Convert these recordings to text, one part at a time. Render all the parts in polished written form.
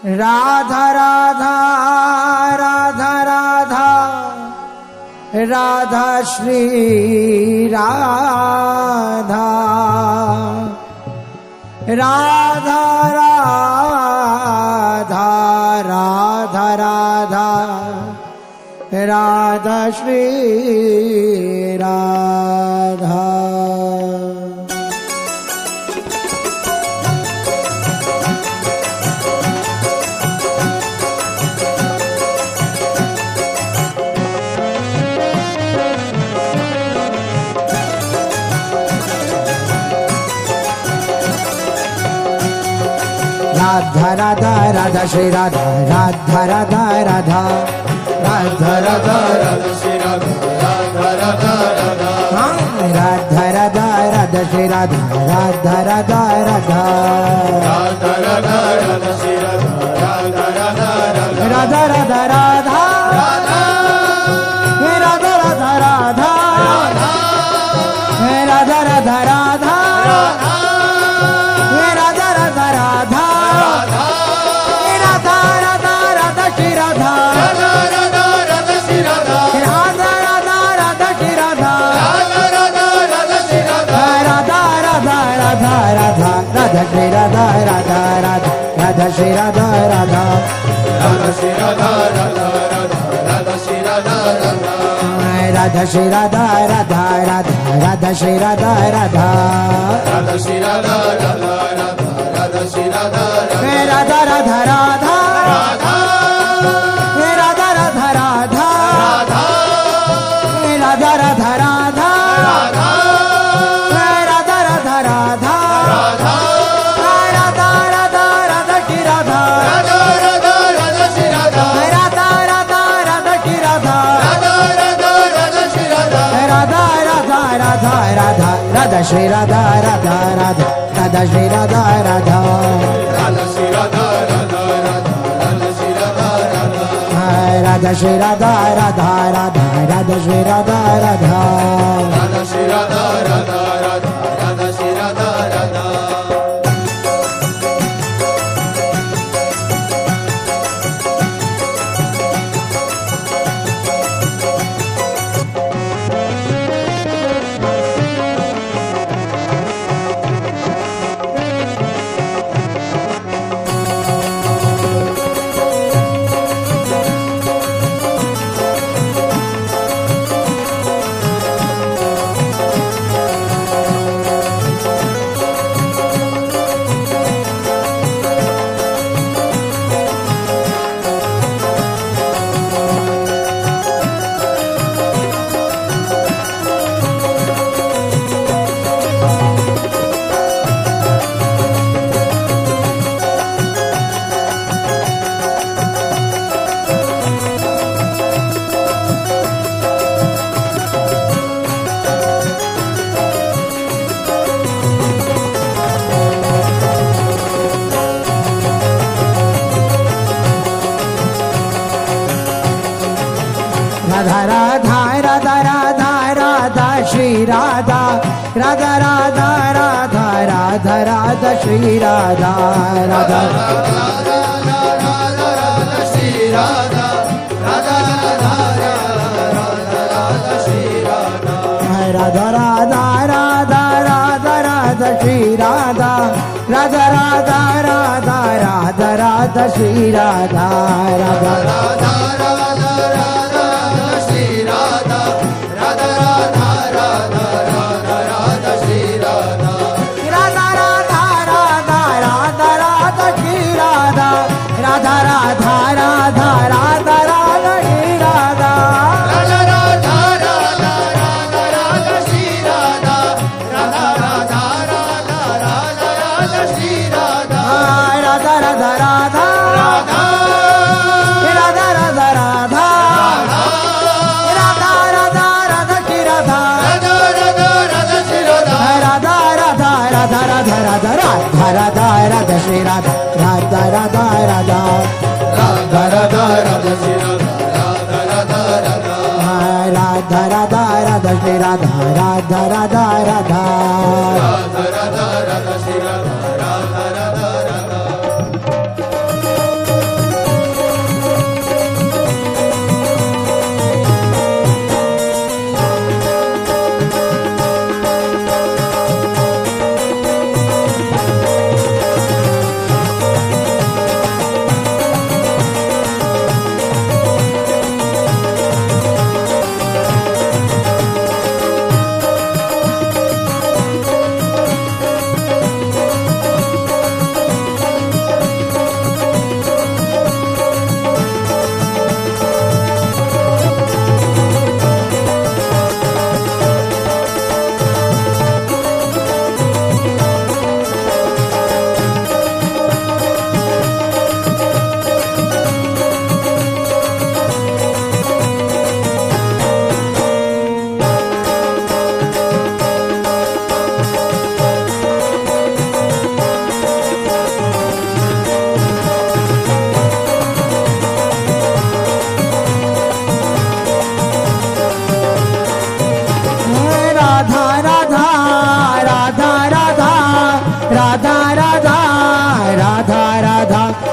राधा राधा राधा राधा राधा श्री राधा राधा राधा राधा राधा राधा श्री राधा। राधा राधा राधा श्री राधा राधा राधा राधा राधा राधा राधा श्री राधा राधा राधा राधा राधा राधा राधा श्री राधा राधा राधा राधा राधा राधा राधा श्री राधा राधा राधा राधा राधा राधा राधा राधा राधा राधा राधा राधा राधा श्री राधा राधा राधा राधा श्री राधा राधा राधा श्री राधा राधा राधा श्री राधा राधा राधा श्री राधा राधा राधा राधा श्री राधा राधा राधा श्री राधा राधा राधा श्री राधा राधा राधा राधा राधा राधा राधा राधा राधा राधा राधा राधा श्री राधा राधा राधा राधा श्री राधा राधा राधा श्री राधा राधा राधा श्री राधा राधा राधा राधा श्री राधा राधा राधा श्री राधा राधा राधा राधा श्री राधा राधा। राधा राधा राधा राधा राधा श्री राधा राधा राधा राधा राधा राधा श्री राधा राधा राधा श्री राधा राधा राधा राधा श्री राधा राधा राधा राधा राधा राधा श्री राधा राधा राधा राधा राधा राधा श्री राधा राधा राधा राधा राधा राधा राधा राधा श्री राधा राधा राधा राधा राधा राधा श्री राधा राधा राधा राधा राधा राधा श्री राधा राधा राधा राधा राधा राधा राधा राधा राधा राधा राधा श्री राधा राधा राधा राधा श्री राधा राधा राधा राधा राधा राधा राधा राधा राधा श्री राधा राधा राधा राधा राधा राधा राधा श्री राधा राधा राधा राधा राधा राधा राधा श्री राधा राधा राधा राधा राधा राधा राधा श्री राधा राधा राधा राधा।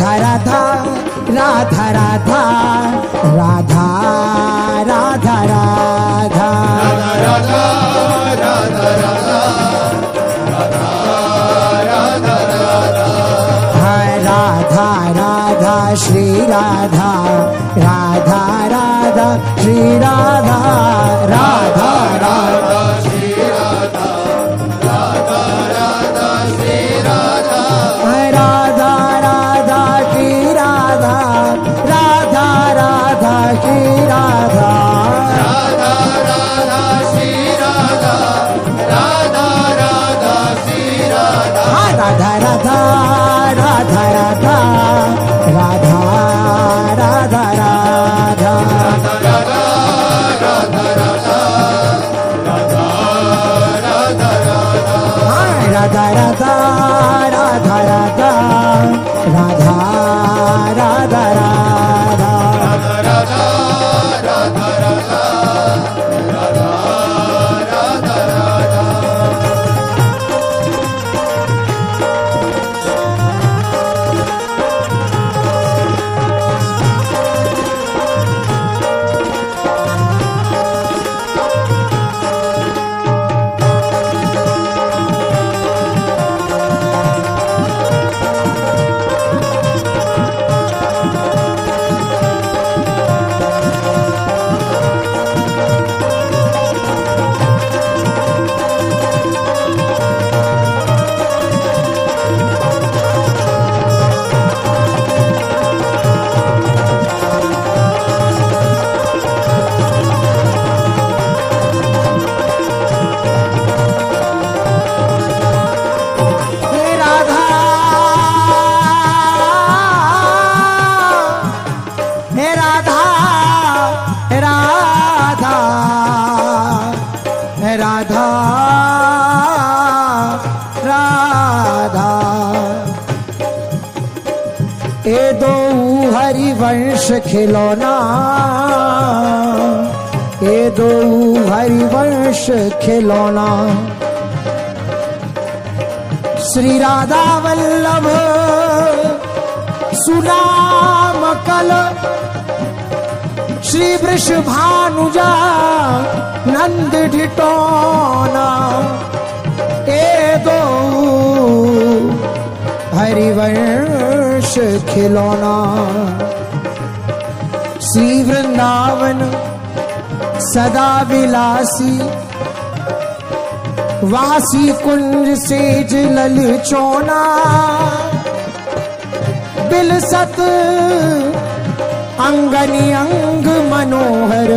राधा राधा राधा राधा राधा राधा राधा राधा राधा राधा राधा राधा राधा राधा श्री राधा राधा राधा श्री राधा राधा राधा श्री राधा राधा राधा श्री राधा राधा राधा श्री राधा राधा राधा श्री राधा राधा राधा श्री राधा राधा राधा श्री राधा राधा राधा राधा राधा राधा राधा राधा राधा राधा राधा राधा राधा राधा राधा राधा राधा ए दो हरिवंश खिलौना ए दो हरिवंश खिलौना श्री राधा वल्लभ सुनाम कल श्री वृषभानुजा नंद ढिटौना ए दो हरिवंश खिलौना श्री वृंदावन सदा विलासी वासी कुंज सेज ललचौना बिलसत अंगनी अंग मनोहर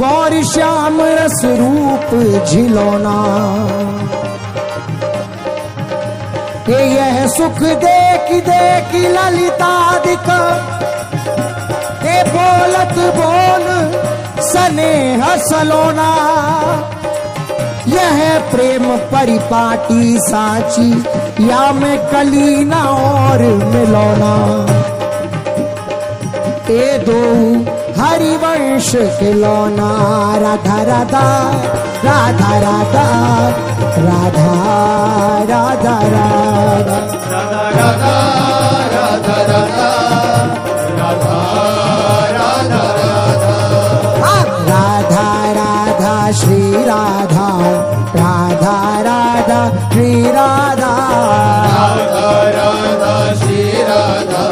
गौर श्याम रस रूप झिलौना यह सुख देख ललितादिक हे बोलत बोल स्नेह सलोना यह प्रेम परिपाटी साची या में कलीना और मिलौना ए दो हरिवंश खिलौना राधा राधा राधा राधा राधा राधा राधा राधा राधा राधा राधा राधा राधा राधा श्री राधा राधा राधा श्री राधा राधा राधा श्री राधा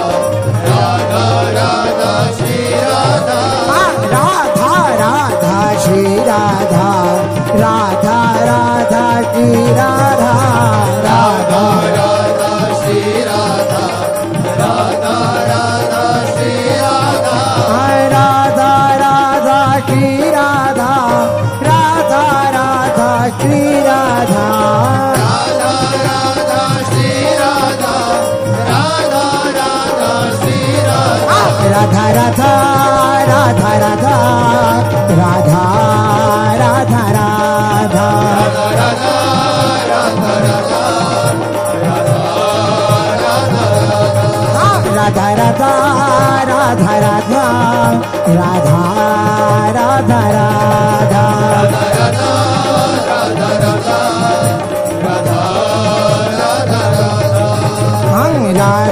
राधा राधा श्री राधा राधा राधा श्री राधा राधा राधा श्री राधा राधा राधा श्री राधा राधा राधा श्री राधा राधा राधा श्री राधा राधा राधा श्री राधा राधा राधा श्री राधा राधा राधा श्री राधा राधा राधा राधा राधा राधा राधा राधा राधा राधा राधा राधा राधा राधा राधा राधा